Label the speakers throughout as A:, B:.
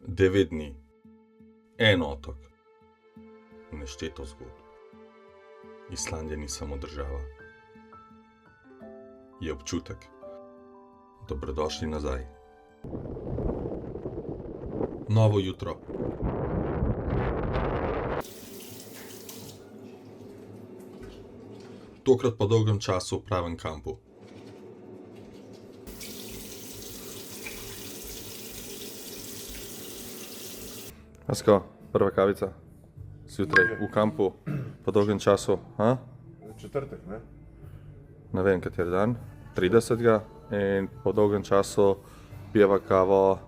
A: 9 dni, en otok, nešteto zgodb. Islandija ni samo država. Je občutek. Dobrodošli nazaj. Novo jutro. Tokrat po dolgem času v pravem kampu. Asko, prva kavica, zjutraj v kampu, po dolgem času, ha?
B: Četrtek, ne?
A: Ne vem, kateri dan, 30. In po dolgem času pijeva kavo.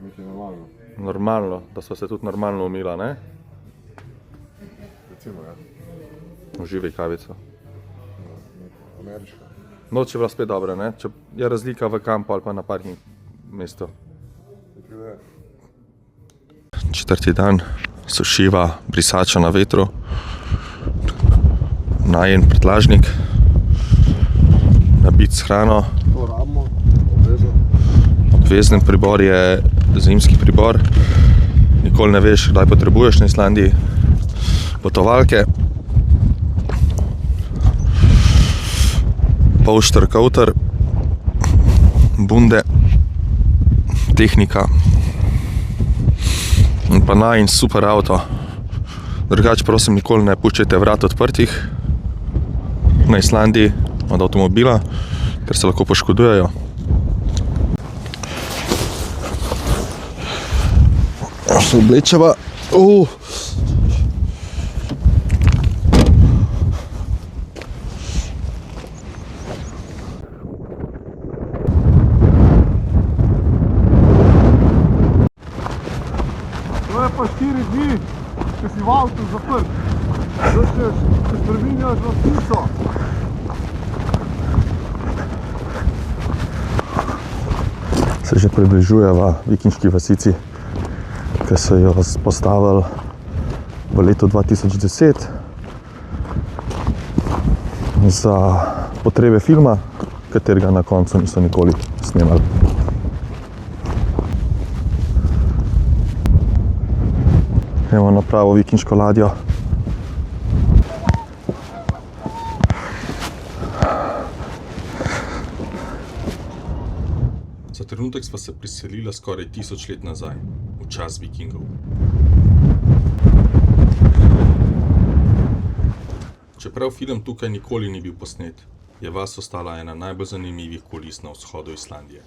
B: Nekaj normalno.
A: Normalno, da sva se tudi normalno umila, ne?
B: Recimo, ja.
A: Uživaj kavico.
B: Ameriška.
A: Noč je bila spet dobra, ne? Če je razlika v kampu ali pa na parking mestu. Četrti dan, sušiva, brisača na vetru, najen prtlažnik, nabit s hrano.
B: To rabimo, obvezno.
A: Obvezen pribor je zimski pribor. Nikoli ne veš, kdaj potrebuješ na Islandiji. Potovalke, polšter kauter, bunde, tehnika in pa najin super avto. Drugače prosim, nikoli ne puščajte vrat odprtih na Islandiji od avtomobila, ker se lahko poškodujejo. Se oblečeva.
B: To je pa 4 dni, ko si v avtu zaprt. Zdaj se spreminjaš v ptico.
A: Se že približujeva vikinški vasici, ki so jo postavili v letu 2010 za potrebe filma, katerega na koncu niso nikoli snemali. Gremo na pravo vikinško ladjo. Za trenutek sva se priselila skoraj 1000 let nazaj, v čas vikingov. Čeprav film tukaj nikoli ni bil posnet, je vas ostala ena najbolj zanimivih kulis na vzhodu Islandije.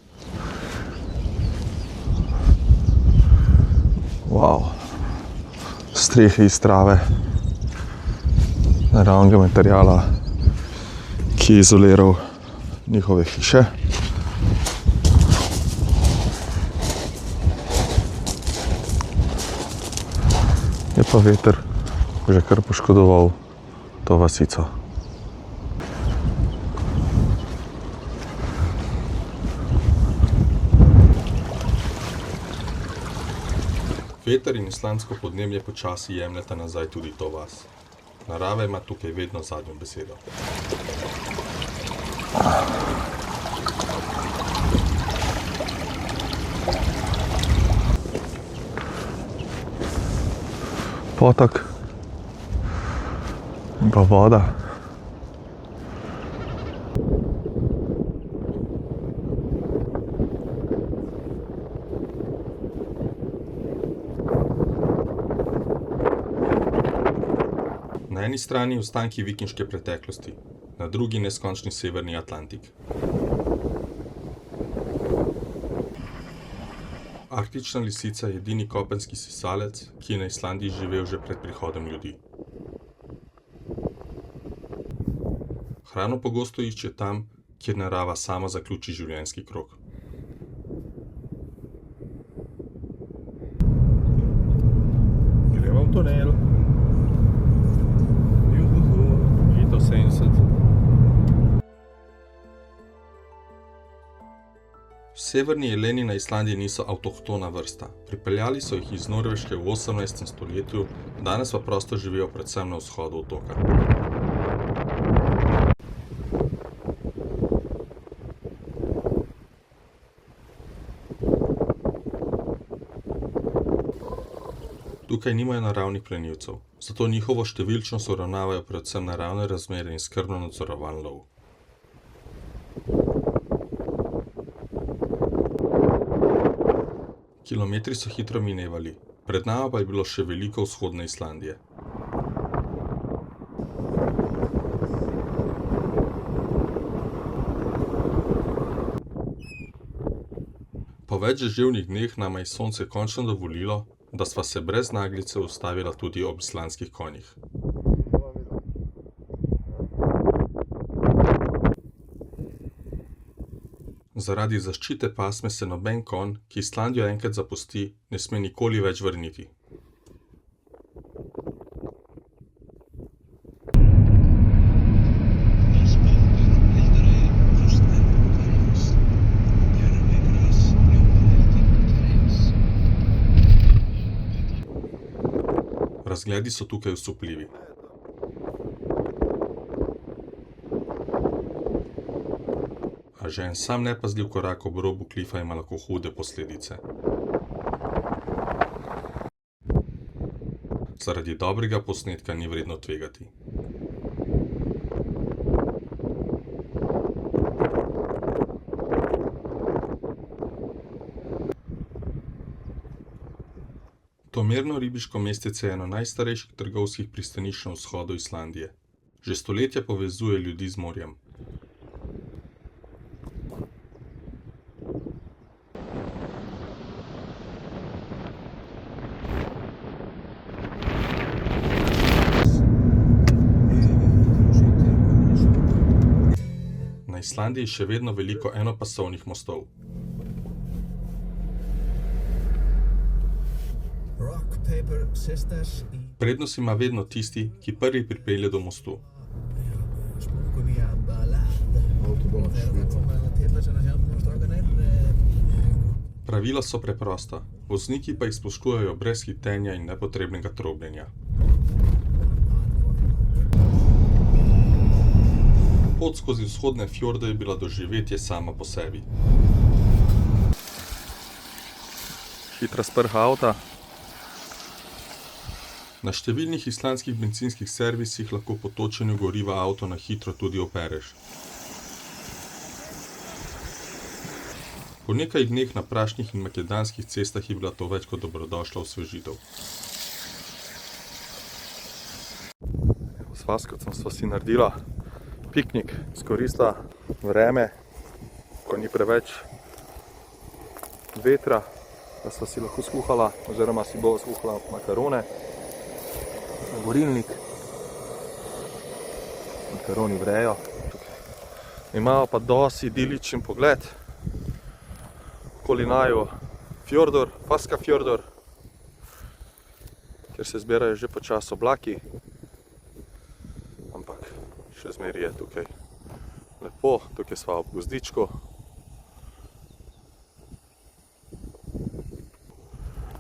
A: Wow. Strehe iz trave, naravnega materijala, ki je izoliral njihove hiše. Je pa veter že kar poškodoval to vasico. Veter in islandsko podnebje počasi jemljeta nazaj tudi to vas. Narava ima tukaj vedno zadnjo besedo. Potok in pa voda. Na eni strani ostanki vikinške preteklosti, na drugi neskončni severni Atlantik. Arktična lisica je edini kopenski sesalec, ki je na Islandiji živel že pred prihodom ljudi. Hrano pogosto išče tam, kjer narava sama zaključi življenjski krog. Gremo v tunel. Leto 70. Severni jeleni na Islandiji niso avtohtona vrsta. Pripeljali so jih iz Norveške v 18. stoletju, danes pa prosto živijo predvsem na vzhodu otoka. Tukaj nimajo naravnih plenilcev, zato njihovo številčnost uravnavajo predvsem naravne razmere in skrbno nadzorovan lov. Kilometri so hitro minevali, pred nama pa je bilo še veliko vzhodne Islandije. Po več deževnih dneh nama je sonce končno dovolilo, da sva se brez naglice ustavila tudi ob islandskih konjih. Zaradi zaščite pasme se noben konj, ki Islandijo enkrat zapusti, ne sme nikoli več vrniti. Razgledi so tukaj osupljivi. A že en sam nepazljiv korak ob robu klifa ima lahko hude posledice. Zaradi dobrega posnetka ni vredno tvegati. To mirno ribiško mestece je eno najstarejših trgovskih pristanišč na vzhodu Islandije. Že stoletja povezuje ljudi z morjem. Na Islandiji je še vedno veliko enopasovnih mostov. Prednost ima vedno tisti, ki prvi pripelje do mostu. Pravila so preprosta, vozniki pa jih spoštujejo brez hitenja in nepotrebnega trobljenja. Pot skozi vzhodne fjorde je bila doživetje sama po sebi. Hitra sprha avta. Na številnih islandskih bencinskih servisih lahko po točenju goriva avto na hitro tudi opereš. Po nekaj dneh na prašnih in makedanskih cestah je bila to več kot dobrodošla osvežitev. S Vaskocem sva si naredila piknik, izkoristila vreme, ko ni preveč vetra, da sva si lahko skuhala, oziroma si bo skuhala makarone. Gorilnik, makaroni vrejo. Imajo pa dosti idiličen pogled okoli naju fjordur, Faskafjordur, kjer se zbirajo že počasi oblaki, ampak še zmeraj je tukaj lepo, tukaj sva ob gozdičku.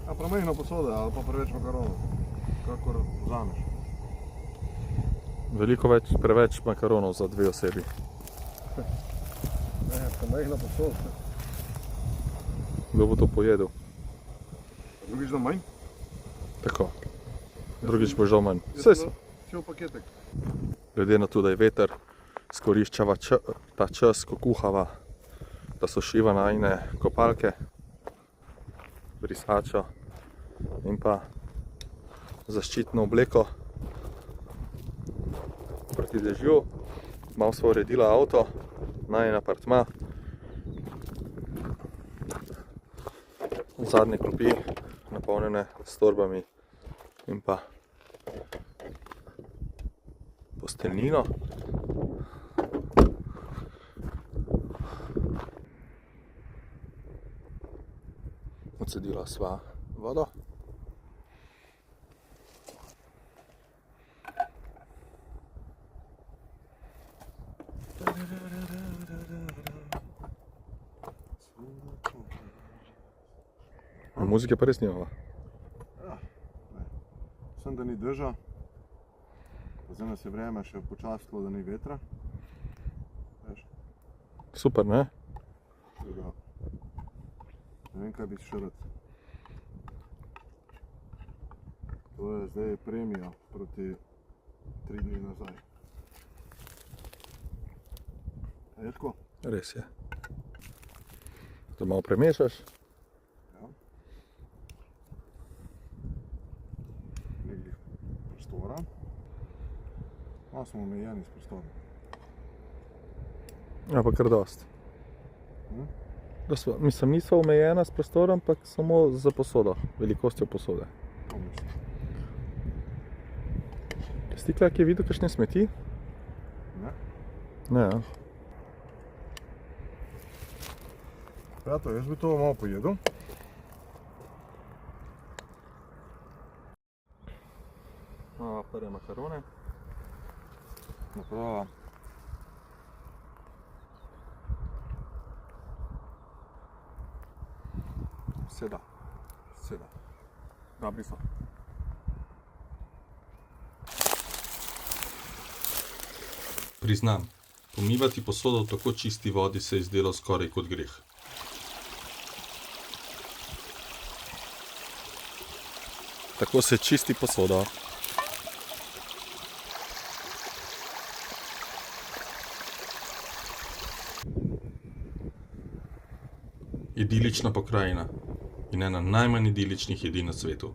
B: A premajhno posode ali pa preveč makaronov? Kakor vzameš.
A: Preveč makaronov za 2 osebi.
B: Ne, premajhno posode.
A: Kdo bo to pojedel?
B: Drugič da manj?
A: Tako. Drugič boš dal manj. Vse.
B: Cel paketek.
A: Glede na to, da je veter, izkoriščava ta čas, ko kuhava, da sušiva najine kopalke, brisačo in pa zaščitno obleko proti dežju. Malo sva uredila avto, najin apartma. Zadnje klopi napolnjene s torbami in pa posteljnino. Odcedila sva vodo. A muzike pa res nimava?
B: Ja, ne. Sem, da ni deža. Zdaj nas je vreme še počasilo, da ni vetra. Veš?
A: Super, ne?
B: Tega. Ne vem, kaj bi še rad. To je zdaj premija proti 3 dni nazaj. Je tako?
A: Res je. To malo premešaš.
B: Ja. Nekaj prostora. Malo smo omejeni s prostorom.
A: Ja, pa kar dost.
B: Hm?
A: Mislim, nisva omejena s prostorom, ampak samo za posodo, velikostjo posode.
B: To mislim.
A: Stiklak je videl kakšne smeti?
B: Ne?
A: Ne, ja.
B: Prato, jaz bi to malo pojedel.
A: Prve makarone.
B: Naprava. Seda. Seda.
A: Dobri so. Priznam, pomivati posodo v tako čisti vodi se je zdelo skoraj kot greh. Tako se čisti posodo. Idilična pokrajina in ena najmanj idiličnih jedi na svetu.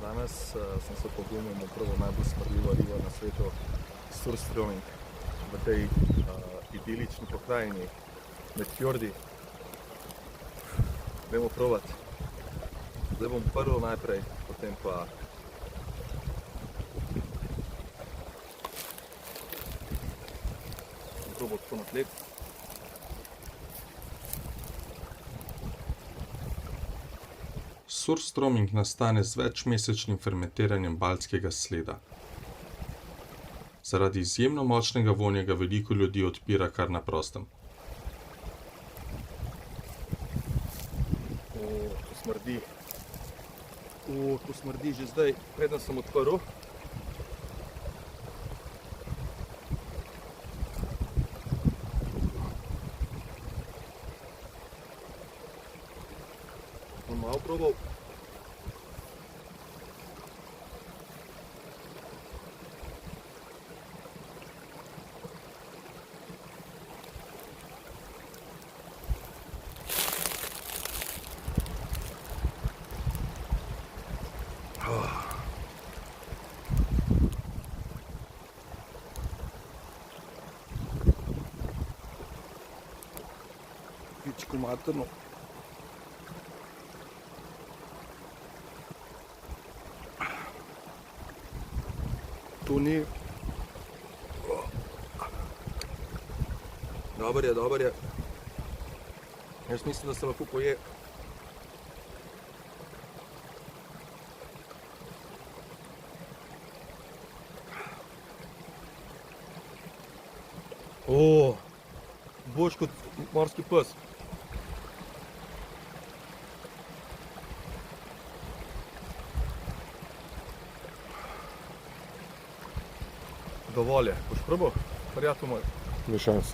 A: Danes sem se pogumil na prvo najbolj smrdljivo ribo na svetu, surströmming, v tej idilični pokrajini med fjordi. Dajmo provat. Zdaj bom prvo najprej, potem pa probal tako na tleh. Surströmming nastane z večmesečnim fermentiranjem baltskega sleda. Zaradi izjemno močnega vonja ga veliko ljudi odpira kar na prostem. To smrdi. To smrdi že zdaj, preden sem odprl. Bom malo probal. Pičko materno. To ni. Dober je, dober je. Jaz mislim, da se lahko poje. Boljš kot morski pes. Dovolj je. Boš probal? Prijatelj moj.
B: Ni šans.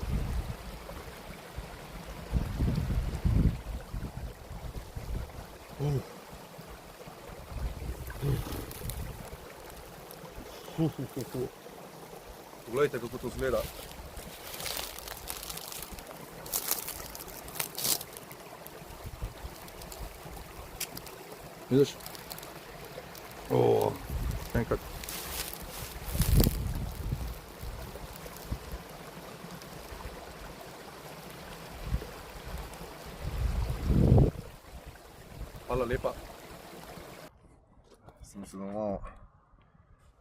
A: Poglejte, kako to izgleda. Vidiš? Enkrat. Hvala lepa.
B: Sem se domov.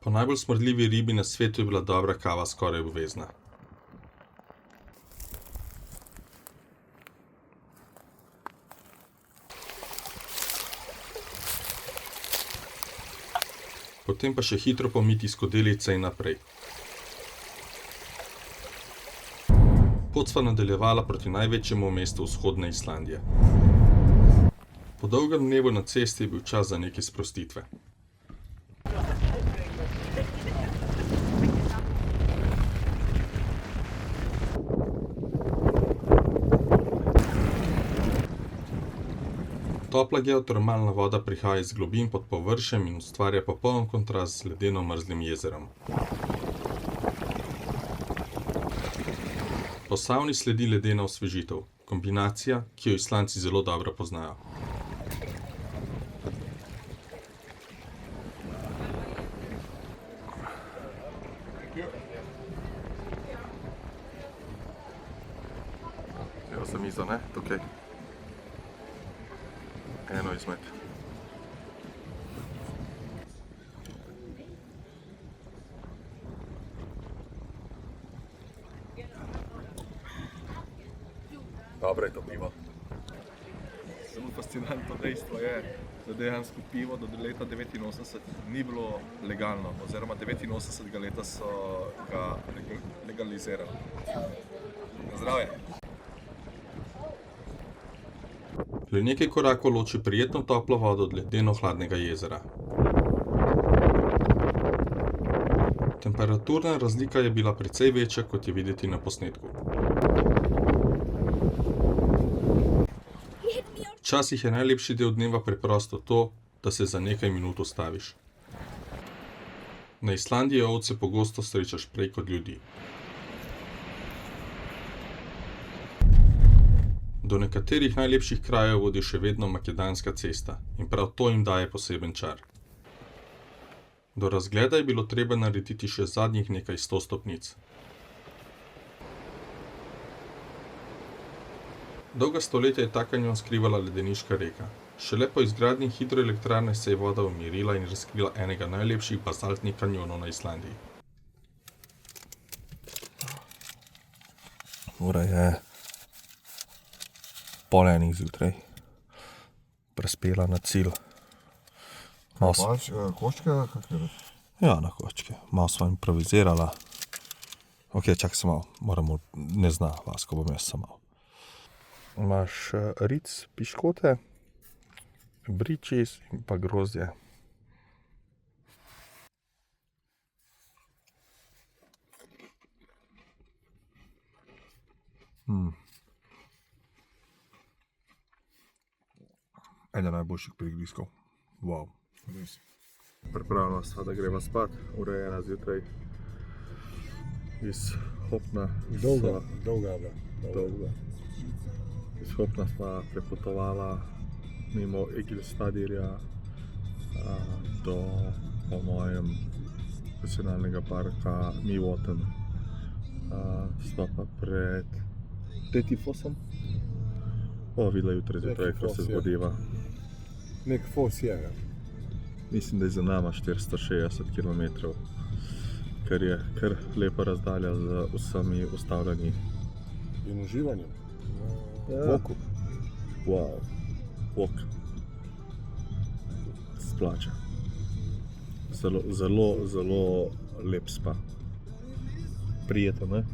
A: Po najbolj smrdljivi ribi na svetu je bila dobra kava skoraj obvezna. Potem pa še hitro pomiti skodelice in naprej. Pot sva nadaljevala proti največjemu mestu vzhodne Islandije. Po dolgem dnevu na cesti je bil čas za neke sprostitve. Topla geotermalna voda prihaja iz globin pod površjem in ustvarja popoln kontrast z ledeno mrzlim jezerom. Po savni sledi ledena osvežitev, kombinacija, ki jo Islandci zelo dobro poznajo. Evo za mizo, ne? Tukaj. Eno izmed. Dobro je to pivo.
C: Zelo fascinantno dejstvo je, da dejansko pivo do leta 1989 ni bilo legalno, oziroma 1989. leta so ga legalizirali. Na zdravje!
A: Le nekaj korakov loči prijetno toplo vodo od ledeno hladnega jezera. Temperaturna razlika je bila precej večja, kot je videti na posnetku. Včasih je najlepši del dneva preprosto to, da se za nekaj minut ustaviš. Na Islandiji ovce pogosto srečaš prej kot ljudi. Do nekaterih najlepših krajev vodi še vedno makadamska cesta in prav to jim daje poseben čar. Do razgleda je bilo treba narediti še zadnjih nekaj 100 stopnic. Dolga stoletja je ta kanjon skrivala ledeniška reka. Šele po izgradnji hidroelektrarne se je voda umirila in razkrila enega najlepših bazaltnih kanjonov na Islandiji.
B: Ura je pol enih zjutraj. Prespela na cilj.
C: Koščke, kak je?
B: Ja, na kočke. Malo sva improvizirala. Ok, čakaj se malo, moramo, ne zna vas, ko bom jaz sam malo. Imaš ric, piškote, bričis in pa grozdje. Ena najboljših prigrizkov. Wow. Res. Pripravljena sva, da greva spat. Ura je 1 zjutraj. Iz Hopna.
C: Dolga
B: je bila. Dolga. Iz Hopna sva prepotovala mimo Egilsstadirja do, po mojem, nacionalnega parka Mývatn. Sva pa pred Dettifossom. Bomo videla jutri zjutraj, ko se zbudiva.
C: Nek fos je, ja.
B: Mislim, da je za nama 460 km, kar je kar lepa razdalja z vsemi ustavljanji.
C: In uživanjem.
B: Voku. Wow. Vok. Splača. Zelo lep spa. Prijeten, ne?